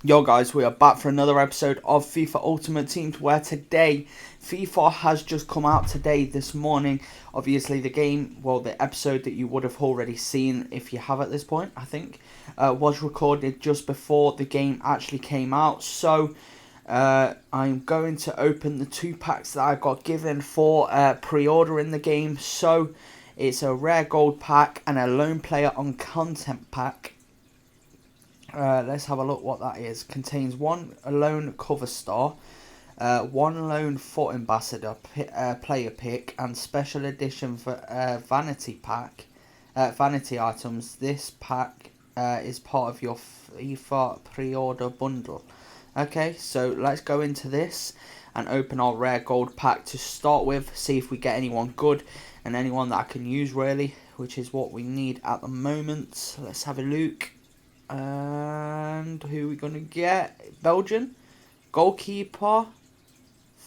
Yo guys, we are back for another episode of FIFA Ultimate Team, where today FIFA has just come out this morning. Obviously the game, well, the episode that you would have already seen if you have at this point, I think, was recorded just before the game actually came out. So I'm going to open the 2 packs that I got given for pre-ordering the game. So it's a rare gold pack and a lone player on content pack. Let's have a look what that is. Contains one lone cover star, one lone foot ambassador player pick, and special edition vanity pack, vanity items. This pack is part of your FIFA pre-order bundle. Okay, so let's go into this and open our rare gold pack to start with. See if we get anyone good and anyone that I can use really, which is what we need at the moment. Let's have a look. And who are we going to get? Belgian goalkeeper.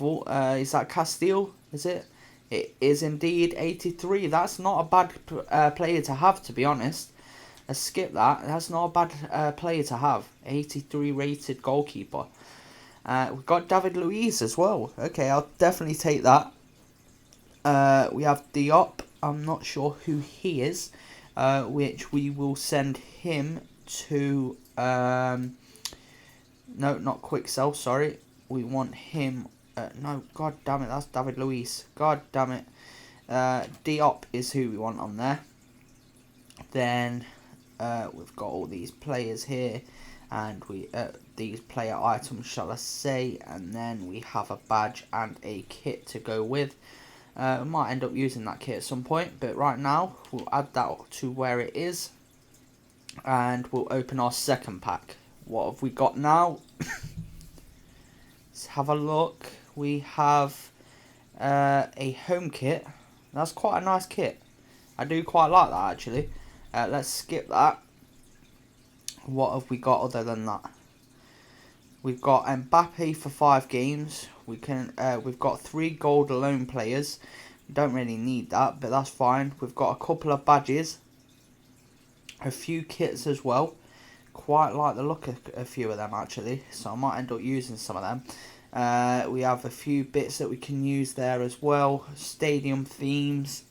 Is that Castile? Is it? It is indeed 83. That's not a bad player to have, to be honest. Let's skip that. That's not a bad player to have. 83 rated goalkeeper. We've got David Luiz as well. Okay, I'll definitely take that. We have Diop. I'm not sure who he is. Which we will send him to no, not quick sell, sorry. We want him no, god damn it, that's David Luiz. God damn it. Diop is who we want on there. Then we've got all these players here, and we these player items, shall I say, and then we have a badge and a kit to go with. We might end up using that kit at some point, but right now we'll add that to where it is. And we'll open our second pack. What have we got now? Let's have a look. We have a home kit. That's quite a nice kit. I do quite like that actually. Let's skip that. What have we got other than that? We've got Mbappe for 5 games. We've got 3 gold alone players. Don't really need that, but that's fine. We've got a couple of badges. A few kits as well. Quite like the look of a few of them actually, so I might end up using some of them. We have a few bits that we can use there as well. Stadium themes.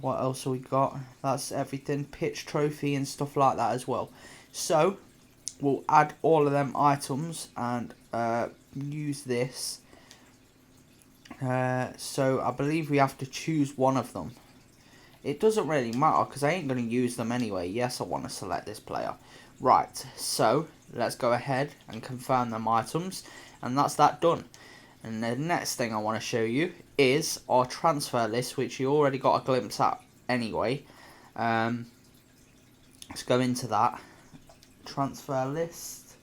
What else have we got? That's everything. Pitch trophy and stuff like that as well. So we'll add all of them items and use this. So I believe we have to choose one of them. It doesn't really matter because I ain't going to use them anyway. Yes, I want to select this player. Right, so let's go ahead and confirm them items. And that's that done. And the next thing I want to show you is our transfer list, which you already got a glimpse at anyway. Let's go into that. Transfer list.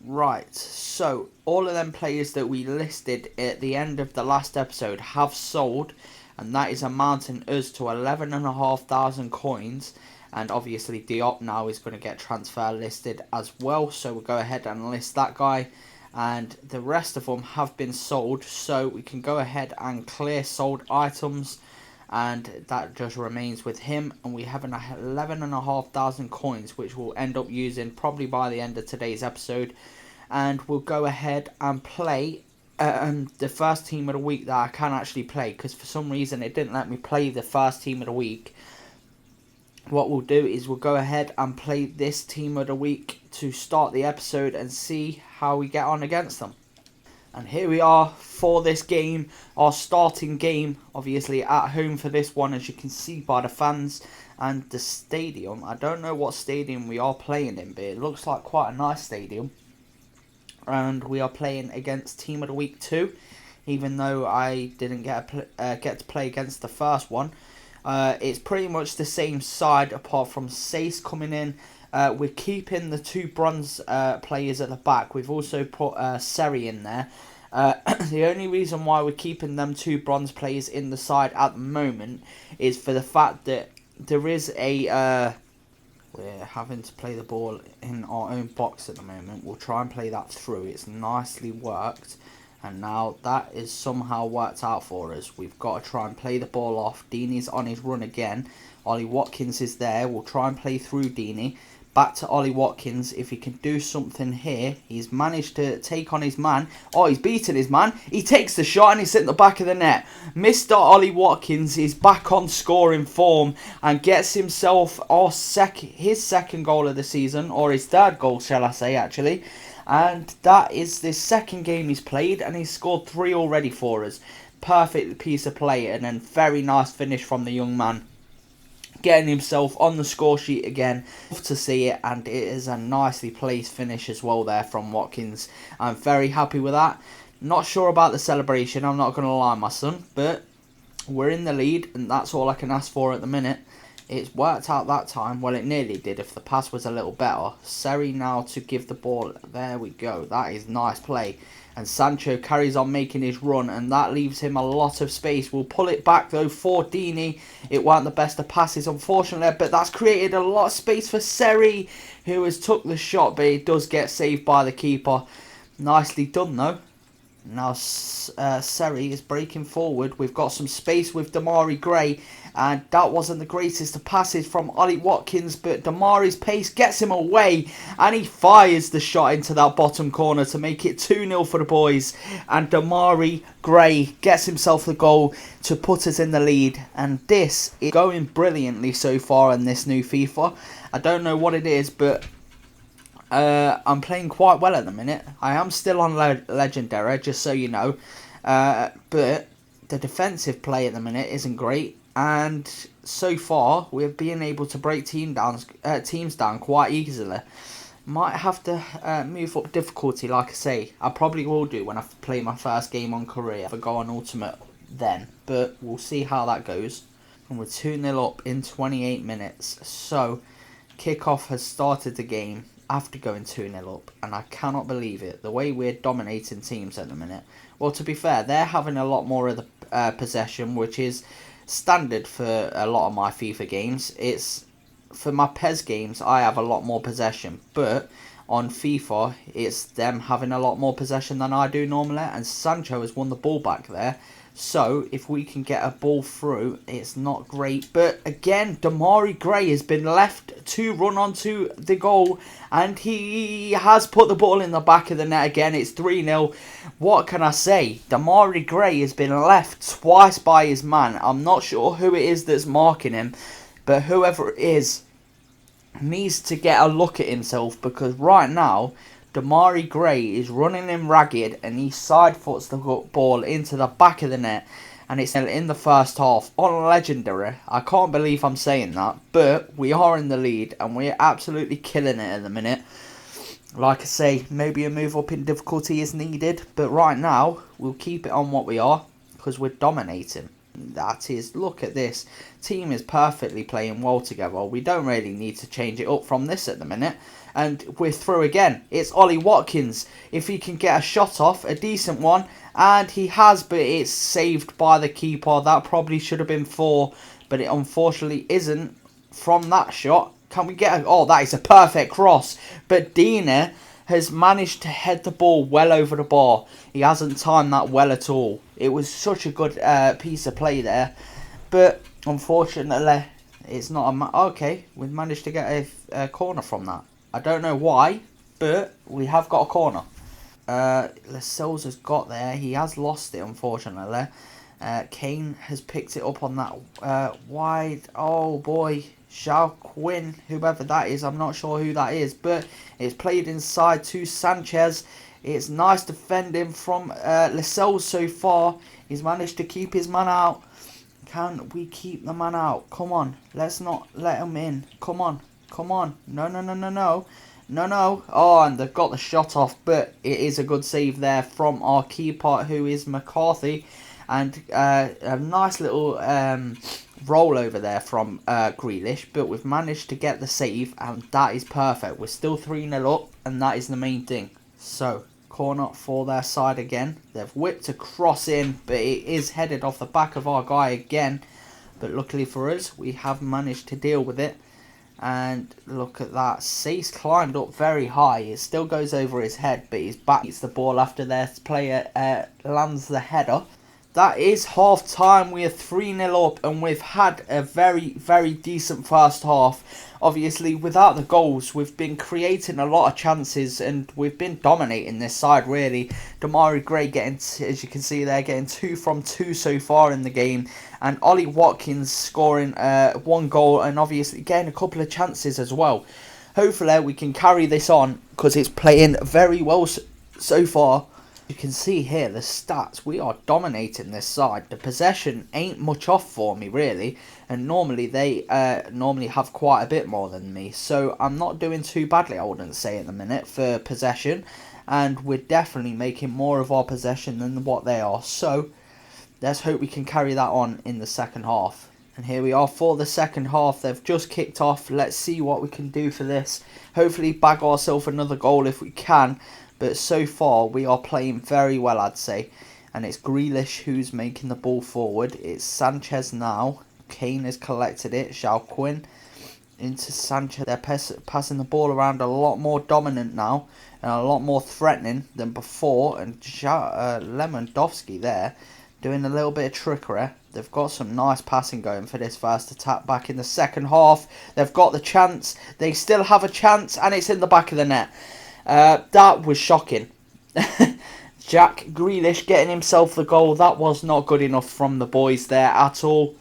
Right, so all of them players that we listed at the end of the last episode have sold. And that is amounting us to 11,500 coins. And obviously Diop now is going to get transfer listed as well. So we'll go ahead and list that guy. And the rest of them have been sold. So we can go ahead and clear sold items. And that just remains with him. And we have 11,500 coins, which we'll end up using probably by the end of today's episode. And we'll go ahead and play the first team of the week that I can actually play, because for some reason it didn't let me play the first team of the week. What we'll do is we'll go ahead and play this team of the week to start the episode and see how we get on against them. And here we are for this game, our starting game, obviously at home for this one, as you can see by the fans and the stadium. I don't know what stadium we are playing in, but it looks like quite a nice stadium. And we are playing against Team of the Week 2, even though I didn't get to play against the first one. It's pretty much the same side, apart from Sace coming in. We're keeping the 2 bronze players at the back. We've also put Seri in there. The only reason why we're keeping them 2 bronze players in the side at the moment is for the fact that there is a... we're having to play the ball in our own box at the moment. We'll try and play that through. It's nicely worked. And now that is somehow worked out for us. We've got to try and play the ball off. Deeney's on his run again. Ollie Watkins is there. We'll try and play through Deeney. Back to Ollie Watkins. If he can do something here. He's managed to take on his man. Oh, he's beaten his man. He takes the shot and he's hit the back of the net. Mr. Ollie Watkins is back on scoring form and gets himself his second goal of the season. Or his third goal, shall I say, actually. And that is the second game he's played. And he's scored 3 already for us. Perfect piece of play. And then very nice finish from the young man. Getting himself on the score sheet again. Love to see it, and it is a nicely placed finish as well there from Watkins. I'm very happy with that. Not sure about the celebration, I'm not going to lie, my son, but we're in the lead, and that's all I can ask for at the minute. It's worked out that time. Well, it nearly did if the pass was a little better. Seri now to give the ball. There we go. That is nice play. And Sancho carries on making his run, and that leaves him a lot of space. We'll pull it back, though, for Dini. It weren't the best of passes, unfortunately, but that's created a lot of space for Seri, who has took the shot, but it does get saved by the keeper. Nicely done, though. Now, Seri is breaking forward. We've got some space with Demarai Gray, and that wasn't the greatest of passes from Ollie Watkins, but Demarai's pace gets him away, and he fires the shot into that bottom corner to make it 2-0 for the boys, and Demarai Gray gets himself the goal to put us in the lead, and this is going brilliantly so far in this new FIFA. I don't know what it is, but I'm playing quite well at the minute. I am still on Legendary, just so you know. But the defensive play at the minute isn't great. And so far, we're being able to break teams down quite easily. Might have to move up difficulty, like I say. I probably will do when I play my first game on career. If I go on Ultimate then. But we'll see how that goes. And we're 2-0 up in 28 minutes. So, kickoff has started the game after going 2-0 up, and I cannot believe it, the way we're dominating teams at the minute. Well, to be fair, they're having a lot more of the possession, which is standard for a lot of my FIFA games. It's for my PES games, I have a lot more possession, but on FIFA, it's them having a lot more possession than I do normally, and Sancho has won the ball back there. So, if we can get a ball through, it's not great. But again, Demarai Gray has been left to run onto the goal. And he has put the ball in the back of the net again. It's 3-0. What can I say? Demarai Gray has been left twice by his man. I'm not sure who it is that's marking him. But whoever it is needs to get a look at himself. Because right now, Demarai Gray is running him ragged, and he side foots the ball into the back of the net, and it's in the first half on Legendary. I can't believe I'm saying that, but we are in the lead and we're absolutely killing it at the minute. Like I say, maybe a move up in difficulty is needed, but right now we'll keep it on what we are because we're dominating. That is, look at this. Team is perfectly playing well together. We don't really need to change it up from this at the minute. And we're through again. It's Ollie Watkins. If he can get a shot off, a decent one. And he has, but it's saved by the keeper. That probably should have been 4. But it unfortunately isn't from that shot. Can we get a... Oh, that is a perfect cross. But Dina has managed to head the ball well over the bar. He hasn't timed that well at all. It was such a good piece of play there. But unfortunately, it's not a... Okay, we've managed to get a corner from that. I don't know why, but we have got a corner. Lascelles has got there. He has lost it, unfortunately. Kane has picked it up on that wide. Oh, boy. Xiao Quinn, whoever that is. I'm not sure who that is, but it's played inside to Sanchez. It's nice defending from Lascelles so far. He's managed to keep his man out. Can we keep the man out? Come on. Let's not let him in. Come on. Come on. No, no, no, no, no. No, no. Oh, and they've got the shot off, but it is a good save there from our keeper, who is McCarthy. And a nice little roll over there from Grealish, but we've managed to get the save, and that is perfect. We're still 3-0 up, and that is the main thing. So, corner for their side again. They've whipped a cross in, but it is headed off the back of our guy again. But luckily for us, we have managed to deal with it. And look at that. Cease climbed up very high. It still goes over his head, but his back hits the ball after their player lands the header. that is half time. We are 3-0 up, and we've had a very, very decent first half. Obviously, without the goals, we've been creating a lot of chances, and we've been dominating this side, really. Damari Gray getting, as you can see there, getting 2 from 2 so far in the game. And Ollie Watkins scoring 1 goal, and obviously getting a couple of chances as well. Hopefully, we can carry this on, because it's playing very well so far. You can see here the stats. We are dominating this side. The possession ain't much off for me, really, and normally they normally have quite a bit more than me, so I'm not doing too badly, I wouldn't say, at the minute for possession, and we're definitely making more of our possession than what they are. So let's hope we can carry that on in the second half. And here we are for the second half. They've just kicked off. Let's see what we can do for this. Hopefully bag ourselves another goal if we can. But so far, we are playing very well, I'd say. And it's Grealish who's making the ball forward. It's Sanchez now. Kane has collected it. Quinn into Sanchez. They're passing the ball around a lot more dominant now. And a lot more threatening than before. And Lewandowski there doing a little bit of trickery. They've got some nice passing going for this first attack back in the second half. They've got the chance. They still have a chance. And it's in the back of the net. That was shocking. Jack Grealish getting himself the goal. That was not good enough from the boys there at all.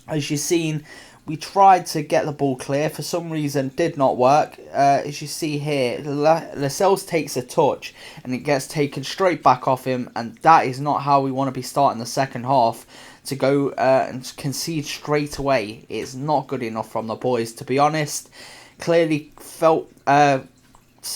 As you've seen, we tried to get the ball clear. For some reason, did not work. As you see here, Lascelles takes a touch and it gets taken straight back off him. And that is not how we want to be starting the second half. To go and concede straight away. It's not good enough from the boys, to be honest. Clearly felt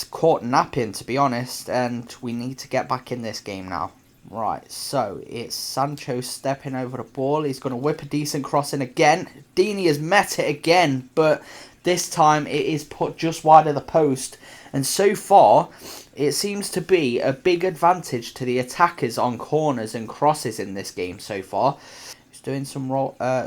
caught napping, to be honest, and we need to get back in this game now. Right, so it's Sancho stepping over the ball. He's going to whip a decent cross in again. Deeney has met it again, but this time it is put just wide of the post. And so far, it seems to be a big advantage to the attackers on corners and crosses in this game so far. He's doing some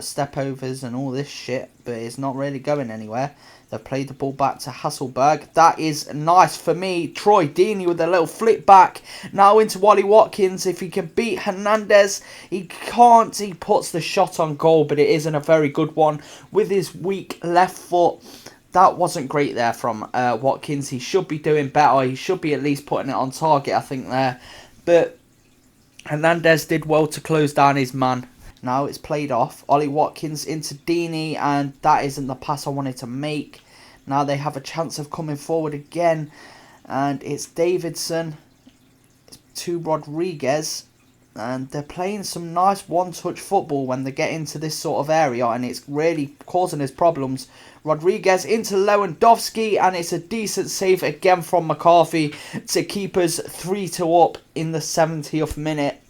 step overs and all this shit, but it's not really going anywhere. They've played the ball back to Hasselberg. That is nice for me. Troy Deeney with a little flip back. Now into Wally Watkins. If he can beat Hernandez, he can't. He puts the shot on goal, but it isn't a very good one. With his weak left foot, that wasn't great there from Watkins. He should be doing better. He should be at least putting it on target, I think, there. But Hernandez did well to close down his man. Now it's played off. Ollie Watkins into Deeney, and that isn't the pass I wanted to make. Now they have a chance of coming forward again, and it's Davidson to Rodriguez, and they're playing some nice one-touch football when they get into this sort of area, and it's really causing us problems. Rodriguez into Lewandowski, and it's a decent save again from McCarthy to keep us 3-2 up in the 70th minute.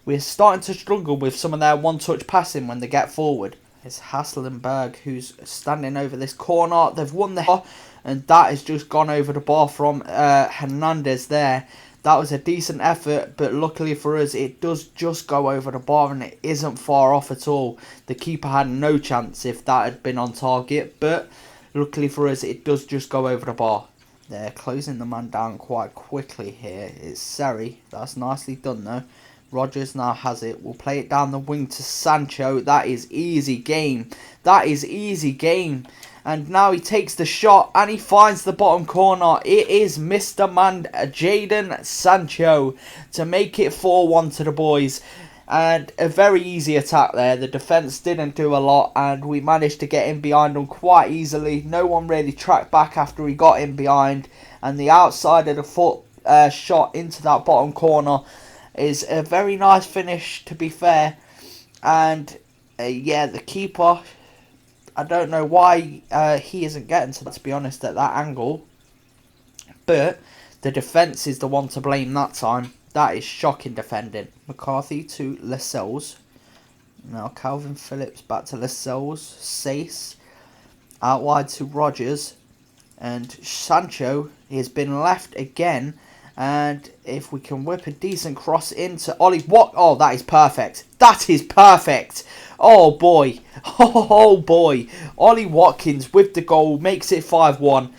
We're starting to struggle with some of their one-touch passing when they get forward. It's Hasselberg who's standing over this corner. They've won the and that has just gone over the bar from Hernandez there. That was a decent effort, but luckily for us, it does just go over the bar and it isn't far off at all. The keeper had no chance if that had been on target, but luckily for us, it does just go over the bar. They're closing the man down quite quickly here. It's Seri. That's nicely done though. Rogers now has it. We'll play it down the wing to Sancho. That is easy game. That is easy game. And now he takes the shot and he finds the bottom corner. It is Mr. Man Jadon Sancho to make it 4-1 to the boys. And a very easy attack there. The defence didn't do a lot and we managed to get in behind them quite easily. No one really tracked back after he got in behind. And the outside of the foot shot into that bottom corner is a very nice finish, to be fair. And yeah, the keeper, I don't know why he isn't getting to that, to be honest, at that angle. But the defence is the one to blame that time. That is shocking defending. McCarthy to Lascelles. Now Calvin Phillips back to Lascelles. Sace out wide to Rogers. And Sancho has been left again. And if we can whip a decent cross into Ollie, oh, that is perfect. That is perfect. Oh boy. Oh boy. Ollie Watkins with the goal makes it 5-1.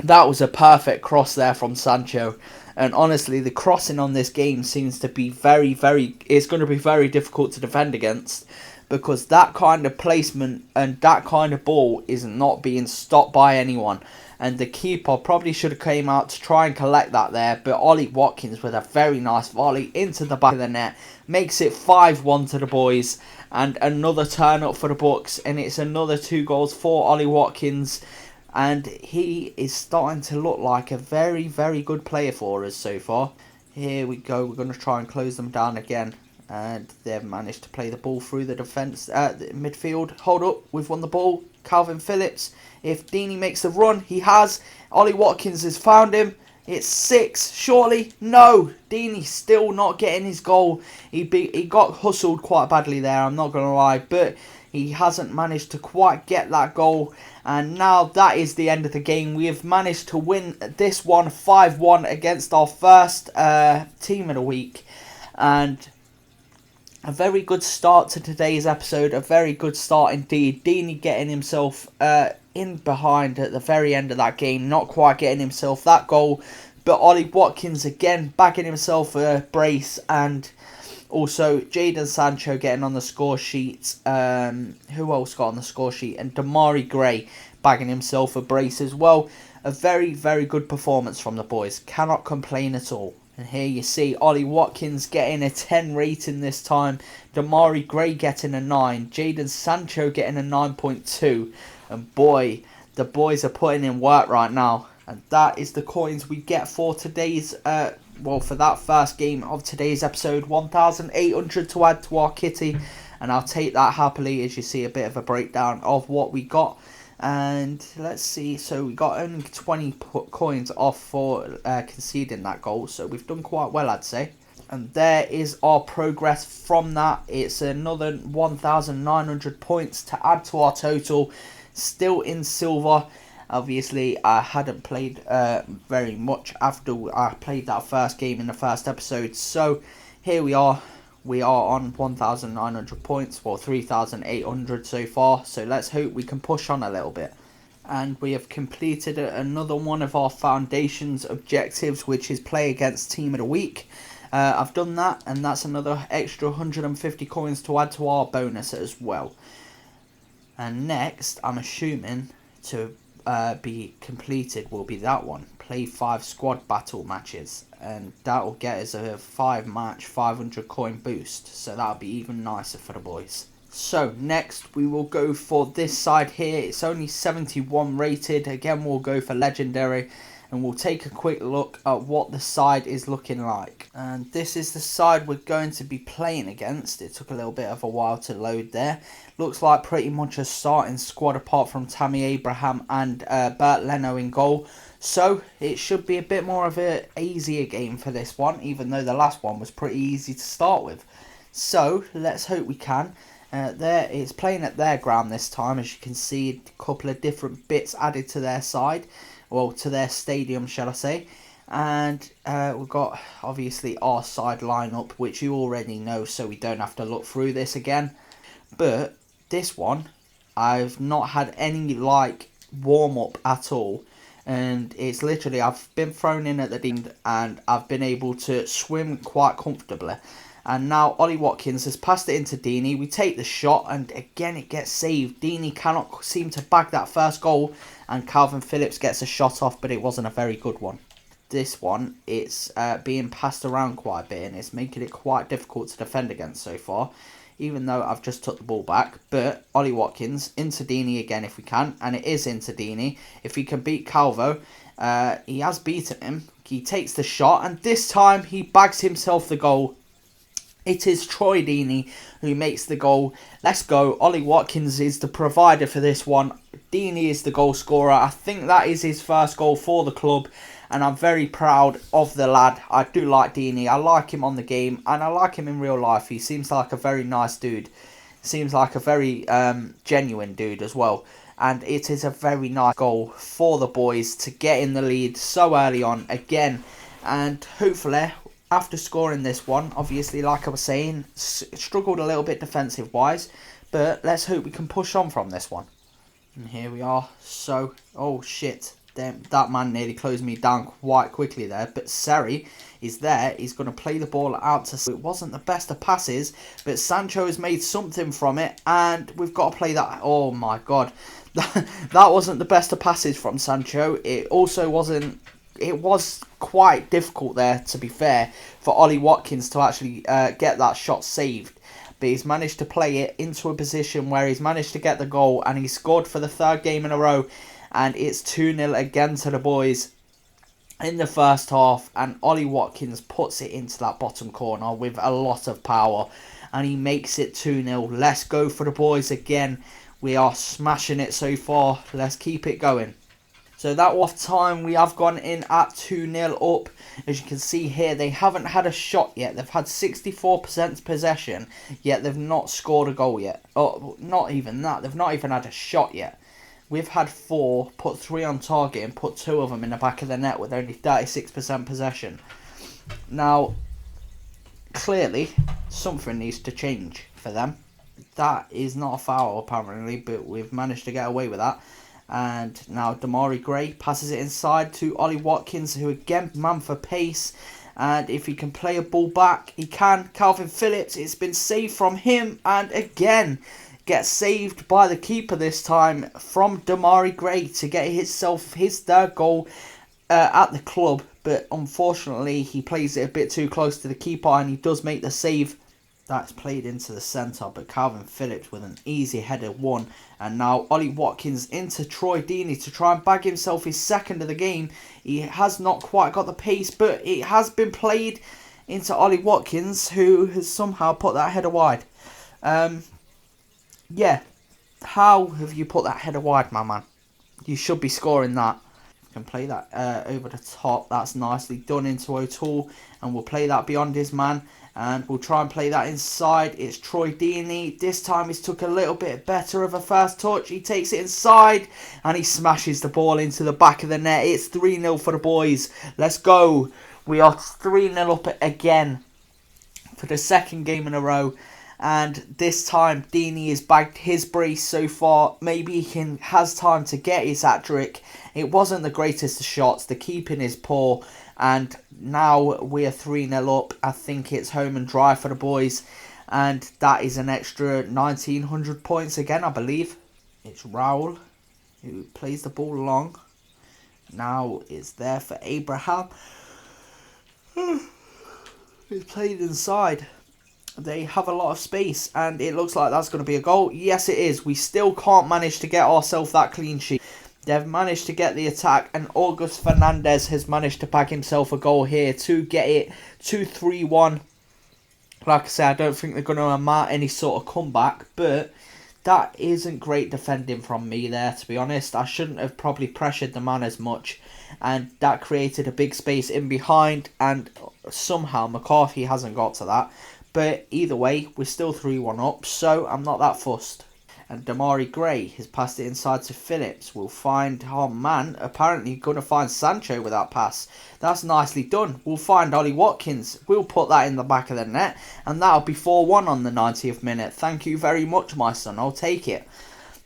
That was a perfect cross there from Sancho. And honestly, the crossing on this game seems to be it's going to be very difficult to defend against, because that kind of placement and that kind of ball is not being stopped by anyone. And the keeper probably should have came out to try and collect that there, but Ollie Watkins with a very nice volley into the back of the net makes it 5-1 to the boys, and another turn up for the Bucks, and it's another 2 goals for Ollie Watkins, and he is starting to look like a very, very good player for us so far. Here we go, we're going to try and close them down again. And they've managed to play the ball through the defence, the midfield. Hold up, we've won the ball. Calvin Phillips, if Deeney makes the run, he has. Ollie Watkins has found him. It's 6, surely. No, Deeney still not getting his goal. He got hustled quite badly there, I'm not going to lie. But he hasn't managed to quite get that goal. And now that is the end of the game. We have managed to win this one 5-1 against our first team of the week. And a very good start to today's episode. A very good start indeed. Deeney getting himself in behind at the very end of that game. Not quite getting himself that goal. But Ollie Watkins again bagging himself a brace. And also Jadon Sancho getting on the score sheet. Who else got on the score sheet? And Damari Gray bagging himself a brace as well. A very, very good performance from the boys. Cannot complain at all. And here you see Ollie Watkins getting a 10 rating this time. Damari Gray getting a 9. Jadon Sancho getting a 9.2. And boy, the boys are putting in work right now. And that is the coins we get for today's, for that first game of today's episode. 1,800 to add to our kitty. And I'll take that happily, as you see a bit of a breakdown of what we got. And let's see, so we got only 20 coins off for conceding that goal, so we've done quite well, I'd say. And there is our progress from that. It's another 1,900 points to add to our total, still in silver. Obviously, I hadn't played very much after I played that first game in the first episode, so here we are. We are on 1,900 points, well 3,800 so far, so let's hope we can push on a little bit. And we have completed another one of our foundations objectives, which is play against team of the week. I've done that, and that's another extra 150 coins to add to our bonus as well. And next, I'm assuming to be completed will be that one. Play 5 squad battle matches, and that will get us a 5-match 500 coin boost, so that'll be even nicer for the boys. So next we will go for this side here. It's only 71 rated. Again, we'll go for legendary, and we'll take a quick look at what the side is looking like. And this is the side we're going to be playing against. It took a little bit of a while to load there. Looks like pretty much a starting squad apart from Tammy Abraham and Bert Leno in goal. So it should be a bit more of an easier game for this one, even though the last one was pretty easy to start with. So let's hope we can. There it's playing at their ground this time, as you can see, a couple of different bits added to their side, well, to their stadium, shall I say. And we've got obviously our side lineup, which you already know, so we don't have to look through this again. But this one, I've not had any like warm up at all. And it's literally, I've been thrown in at the end and I've been able to swim quite comfortably. And now Ollie Watkins has passed it into Deeney. We take the shot and again it gets saved. Deeney cannot seem to bag that first goal. And Calvin Phillips gets a shot off, but it wasn't a very good one. This one, it's being passed around quite a bit and it's making it quite difficult to defend against so far. Even though I've just took the ball back. But Ollie Watkins into Deeney again if we can. And it is into Deeney. If he can beat Calvo, he has beaten him. He takes the shot. And this time he bags himself the goal. It is Troy Deeney who makes the goal. Let's go. Ollie Watkins is the provider for this one. Deeney is the goal scorer. I think that is his first goal for the club. And I'm very proud of the lad. I do like Deeney. I like him on the game. And I like him in real life. He seems like a very nice dude. Seems like a very genuine dude as well. And it is a very nice goal for the boys to get in the lead so early on again. And hopefully, after scoring this one, obviously, like I was saying, struggled a little bit defensive-wise. But let's hope we can push on from this one. And here we are. So, oh shit. that man nearly closed me down quite quickly there. But Seri is there. He's going to play the ball out to... It wasn't the best of passes, but Sancho has made something from it. And we've got to play that... Oh, my God. That wasn't the best of passes from Sancho. It also wasn't... It was quite difficult there, to be fair, for Ollie Watkins to actually get that shot saved. But he's managed to play it into a position where he's managed to get the goal, and he scored for the third game in a row, and it's 2-0 again to the boys in the first half, and Ollie Watkins puts it into that bottom corner with a lot of power, and he makes it 2-0. Let's go for the boys again. We are smashing it so far. Let's keep it going. So that off time, we have gone in at 2-0 up. As you can see here, they haven't had a shot yet. They've had 64% possession, yet they've not scored a goal yet. Oh, not even that. They've not even had a shot yet. We've had 4, put 3 on target, and put 2 of them in the back of the net with only 36% possession. Now, clearly, something needs to change for them. That is not a foul, apparently, but we've managed to get away with that. And now Demarai Gray passes it inside to Ollie Watkins, who again, man for pace. And if he can play a ball back, he can. Calvin Phillips, it's been saved from him. And again, gets saved by the keeper this time from Demarai Gray to get himself his third goal at the club. But unfortunately, he plays it a bit too close to the keeper, and he does make the save. That's played into the centre, but Calvin Phillips with an easy header won. And now Ollie Watkins into Troy Deeney to try and bag himself his second of the game. He has not quite got the pace, but it has been played into Ollie Watkins, who has somehow put that header wide. Yeah, how have you put that header wide, my man? You should be scoring that. Can play that over the top. That's nicely done into O'Toole, and we'll play that beyond his man. And we'll try and play that inside. It's Troy Deeney. This time he's took a little bit better of a first touch. He takes it inside and he smashes the ball into the back of the net. It's 3-0 for the boys. Let's go. We are 3-0 up again for the second game in a row. And this time Deeney has bagged his brace so far. Maybe he has time to get his hat-trick. It wasn't the greatest of shots. The keeping is poor. And now we are 3-0 up. I think it's home and dry for the boys. And that is an extra 1,900 points again, I believe. It's Raul who plays the ball long. Now it's there for Abraham. It's played inside. They have a lot of space, and it looks like that's going to be a goal. Yes, it is. We still can't manage to get ourselves that clean sheet. They've managed to get the attack, and August Fernandez has managed to bag himself a goal here to get it to 3-1. Like I said, I don't think they're going to amount any sort of comeback, but that isn't great defending from me there, to be honest. I shouldn't have probably pressured the man as much, and that created a big space in behind, and somehow McCarthy hasn't got to that. But either way, we're still 3-1 up, so I'm not that fussed. And Demarai Gray has passed it inside to Phillips. We'll find, oh man, apparently going to find Sancho with that pass. That's nicely done. We'll find Ollie Watkins. We'll put that in the back of the net, and that'll be 4-1 on the 90th minute. Thank you very much, my son. I'll take it.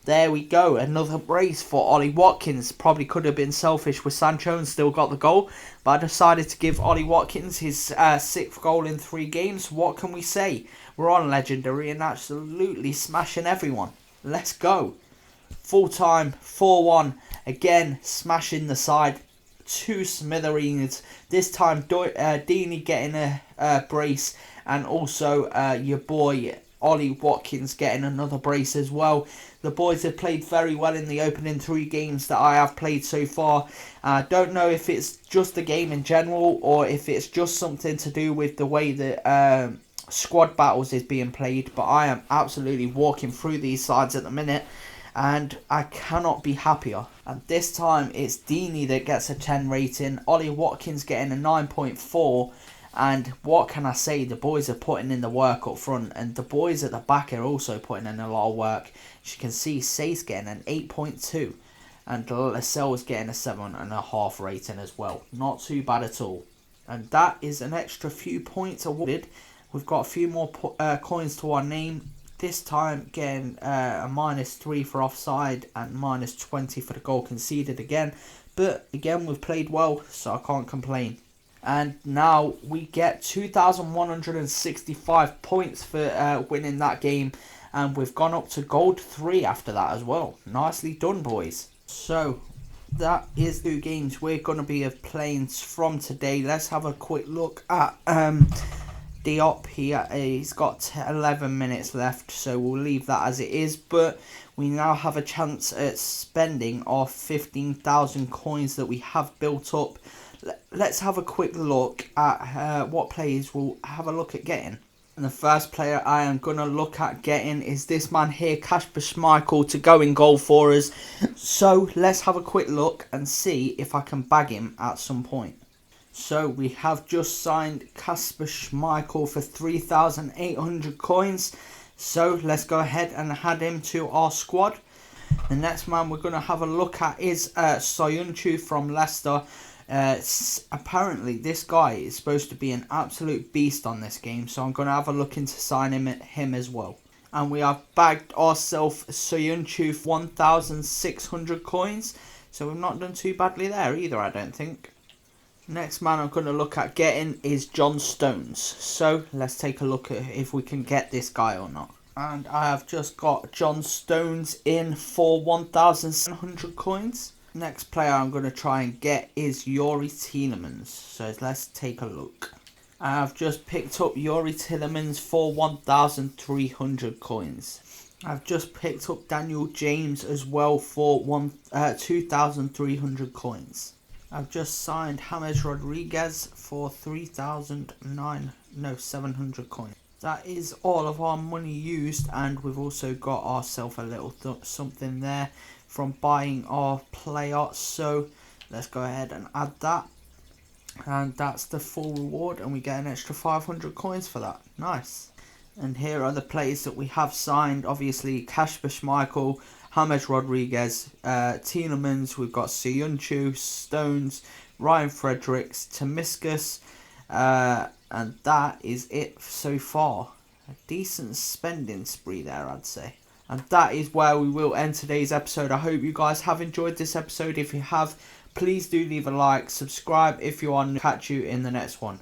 There we go. Another brace for Ollie Watkins. Probably could have been selfish with Sancho and still got the goal. But I decided to give Ollie Watkins his 6th goal in 3 games. What can we say? We're on legendary and absolutely smashing everyone. Let's go. Full time, 4-1. Again, smashing the side. 2 smithereens. This time, Deeney getting a brace. And also your boy Ollie Watkins getting another brace as well. The boys have played very well in the opening 3 games that I have played so far. I don't know if it's just the game in general, or if it's just something to do with the way that squad battles is being played. But I am absolutely walking through these sides at the minute, and I cannot be happier. And this time it's Deeney that gets a 10 rating. Ollie Watkins getting a 9.4. And what can I say? The boys are putting in the work up front, and the boys at the back are also putting in a lot of work. As you can see, Say's getting an 8.2, and Lascelles getting a 7.5 rating as well. Not too bad at all. And that is an extra few points awarded. We've got a few more coins to our name. This time getting a -3 for offside and -20 for the goal conceded again. But again, we've played well, so I can't complain. And now we get 2,165 points for winning that game. And we've gone up to gold 3 after that as well. Nicely done, boys. So that is 2 games we're going to be playing from today. Let's have a quick look at Diop. He's got 11 minutes left, so we'll leave that as it is. But we now have a chance at spending our 15,000 coins that we have built up. Let's have a quick look at what players we'll have a look at getting. And the first player I am going to look at getting is this man here, Kasper Schmeichel, to go in goal for us. So let's have a quick look and see if I can bag him at some point. So we have just signed Kasper Schmeichel for 3,800 coins. So let's go ahead and add him to our squad. The next man we're going to have a look at is Soyuncu from Leicester. Apparently this guy is supposed to be an absolute beast on this game, so I'm going to have a look into signing him as well. And we have bagged ourselves Soyuncu 1,600 coins, so we've not done too badly there either, I don't think. Next man I'm going to look at getting is John Stones, so let's take a look at if we can get this guy or not. And I have just got John Stones in for 1,700 coins. Next player I'm going to try and get is Yuri Tielemans. So let's take a look. I have just picked up Yuri Tielemans for 1,300 coins. I've just picked up Daniel James as well for 2,300 coins. I've just signed James Rodriguez for 700 coins. That is all of our money used, and we've also got ourselves a little something there from buying our player. So let's go ahead and add that, and that's the full reward, and we get an extra 500 coins for that. Nice. And here are the players that we have signed. Obviously Kasper Schmeichel, James Rodriguez, Tielemans, we've got Soyuncu, Stones, Ryan Fredericks, Tomiskas, and that is it so far. A decent spending spree there, I'd say. And that is where we will end today's episode. I hope you guys have enjoyed this episode. If you have, please do leave a like, subscribe if you want, catch you in the next one.